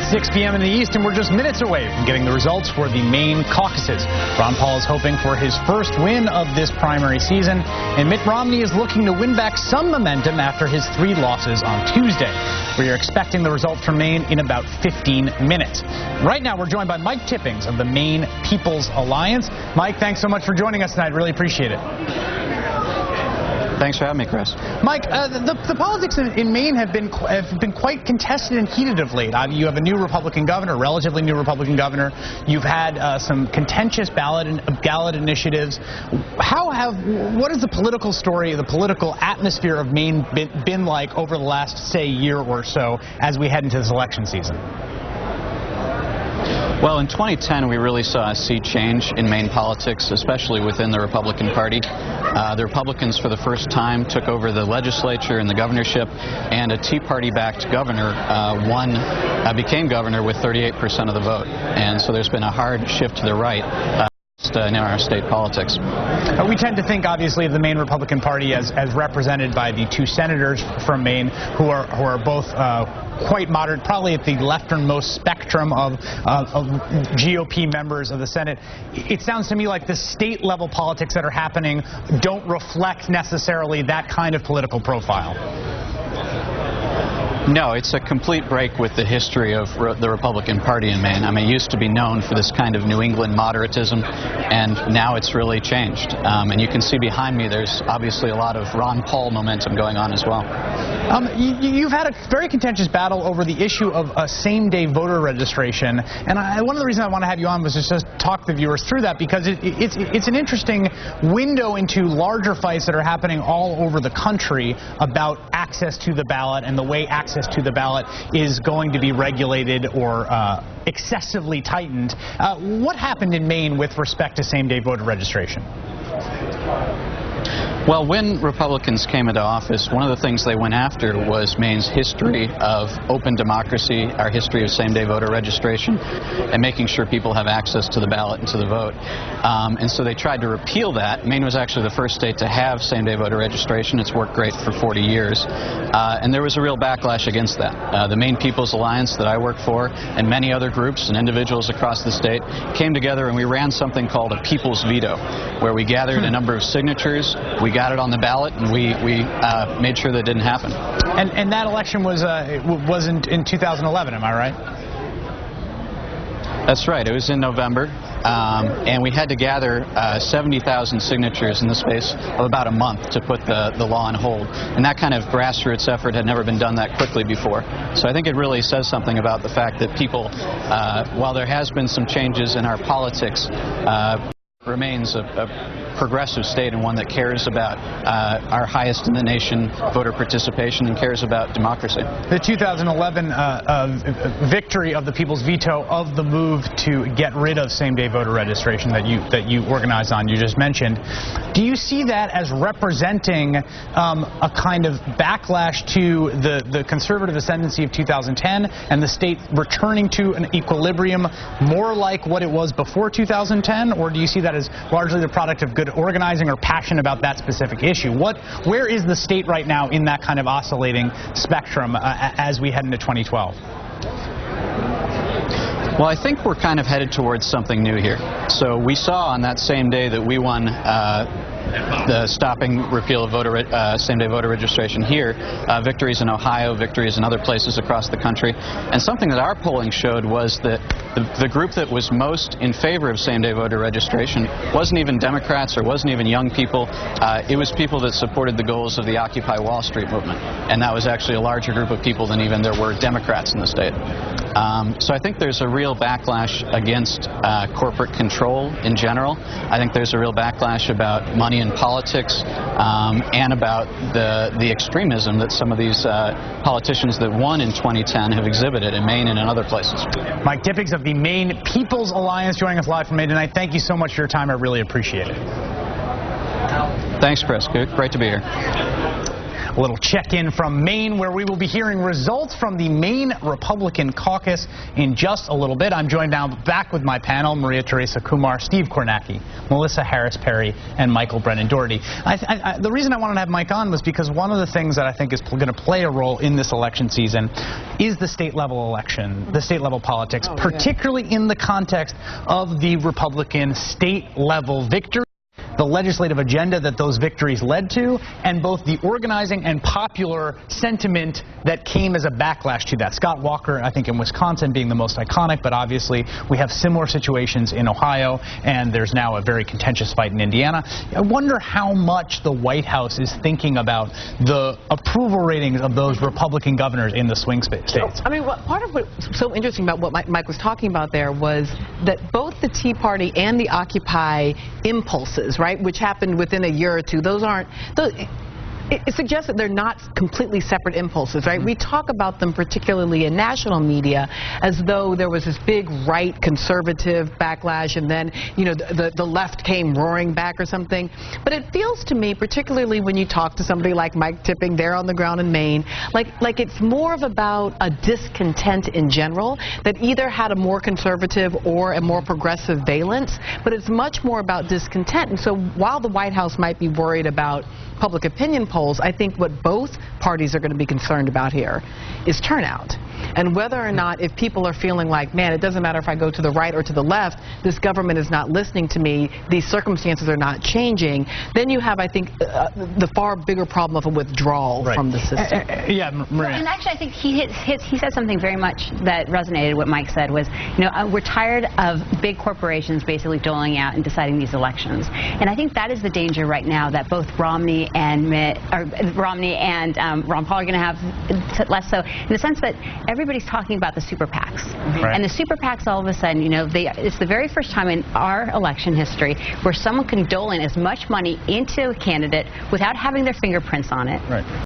It's 6 p.m. in the East, and we're just minutes away from getting the results for the Maine caucuses. Ron Paul is hoping for his first win of this primary season, and Mitt Romney is looking to win back some momentum after his 3 losses on Tuesday. We are expecting the results from Maine in about 15 minutes. Right now, we're joined by Mike Tippings of the Maine People's Alliance. Mike, thanks so much for joining us tonight. Really appreciate it. Thanks for having me, Chris. Mike, the politics in Maine have been quite contested and heated of late. You have a new Republican governor, relatively new Republican governor. You've had some contentious ballot initiatives. What is the political story, the political atmosphere of Maine been like over the last, say, year or so as we head into this election season? Well, in 2010, we really saw a sea change in Maine politics, especially within the Republican Party. The Republicans, for the first time, took over the legislature and the governorship, and a Tea Party-backed governor became governor with 38% of the vote. And so there's been a hard shift to the right in our state politics. We tend to think, obviously, of the Maine Republican Party as represented by the 2 senators from Maine who are both quite moderate, probably at the lefternmost spectrum of GOP members of the Senate. It sounds to me like the state-level politics that are happening don't reflect necessarily that kind of political profile. No, it's a complete break with the history of the Republican Party in Maine. I mean, it used to be known for this kind of New England moderatism, and now it's really changed. And you can see behind me there's obviously a lot of Ron Paul momentum going on as well. You've had a very contentious battle over the issue of same-day voter registration, and one of the reasons I want to have you on was just to talk the viewers through that, because it's an interesting window into larger fights that are happening all over the country about access to the ballot and the way access to the ballot is going to be regulated or excessively tightened. What happened in Maine with respect to same-day voter registration? Well, when Republicans came into office, one of the things they went after was Maine's history of open democracy, our history of same-day voter registration, and making sure people have access to the ballot and to the vote. And so they tried to repeal that. Maine was actually the first state to have same-day voter registration. It's worked great for 40 years. And there was a real backlash against that. The Maine People's Alliance that I work for and many other groups and individuals across the state came together and we ran something called a People's Veto, where we gathered a number of signatures, we got it on the ballot, and we made sure that didn't happen. And that election was in 2011, am I right? That's right. It was in November, and we had to gather 70,000 signatures in the space of about a month to put the law on hold. And that kind of grassroots effort had never been done that quickly before. So I think it really says something about the fact that people, while there has been some changes in our politics, remains a progressive state and one that cares about our highest in the nation voter participation and cares about democracy. The 2011 victory of the People's Veto of the move to get rid of same-day voter registration that you organized on, you just mentioned, do you see that as representing a kind of backlash to the conservative ascendancy of 2010 and the state returning to an equilibrium more like what it was before 2010, or do you see that as largely the product of good organizing or passion about that specific issue? Where is the state right now in that kind of oscillating spectrum as we head into 2012? Well, I think we're kind of headed towards something new here. So we saw on that same day that we won the stopping repeal of same-day voter registration here, victories in Ohio, victories in other places across the country. And something that our polling showed was that the group that was most in favor of same-day voter registration wasn't even Democrats or wasn't even young people. It was people that supported the goals of the Occupy Wall Street movement. And that was actually a larger group of people than even there were Democrats in the state. So I think there's a real backlash against corporate control in general. I think there's a real backlash about money in politics and about the extremism that some of these politicians that won in 2010 have exhibited in Maine and in other places. Mike Tippings of the Maine People's Alliance joining us live from Maine tonight. Thank you so much for your time. I really appreciate it. Thanks, Chris. Great to be here. A little check-in from Maine, where we will be hearing results from the Maine Republican caucus in just a little bit. I'm joined now back with my panel, Maria Teresa Kumar, Steve Kornacki, Melissa Harris-Perry, and Michael Brennan Doherty. The reason I wanted to have Mike on was because one of the things that I think is going to play a role in this election season is the state-level election, the state-level politics, particularly in the context of the Republican state-level victory, the legislative agenda that those victories led to, and both the organizing and popular sentiment that came as a backlash to that. Scott Walker, I think, in Wisconsin being the most iconic, but obviously we have similar situations in Ohio, and there's now a very contentious fight in Indiana. I wonder how much the White House is thinking about the approval ratings of those Republican governors in the swing states. I mean, part of what's so interesting about what Mike was talking about there was that both the Tea Party and the Occupy impulses, right, which happened within a year or two, it suggests that they're not completely separate impulses, right? We talk about them, particularly in national media, as though there was this big right conservative backlash and then, you know, the left came roaring back or something. But it feels to me, particularly when you talk to somebody like Mike Tipping there on the ground in Maine, like it's more of about a discontent in general that either had a more conservative or a more progressive valence, but it's much more about discontent. And so while the White House might be worried about public opinion polls, I think what both parties are going to be concerned about here is turnout. And whether or not, if people are feeling like, man, it doesn't matter if I go to the right or to the left, this government is not listening to me, these circumstances are not changing, then you have, I think, the far bigger problem of a withdrawal from the system. Yeah, Maria. And actually, I think he said something very much that resonated. What Mike said was, you know, we're tired of big corporations basically doling out and deciding these elections. And I think that is the danger right now, that both Romney and Ron Paul are going to have less so, in the sense that everybody's talking about the super PACs. And the super PACs, all of a sudden, you know, it's the very first time in our election history where someone can dole in as much money into a candidate without having their fingerprints on it.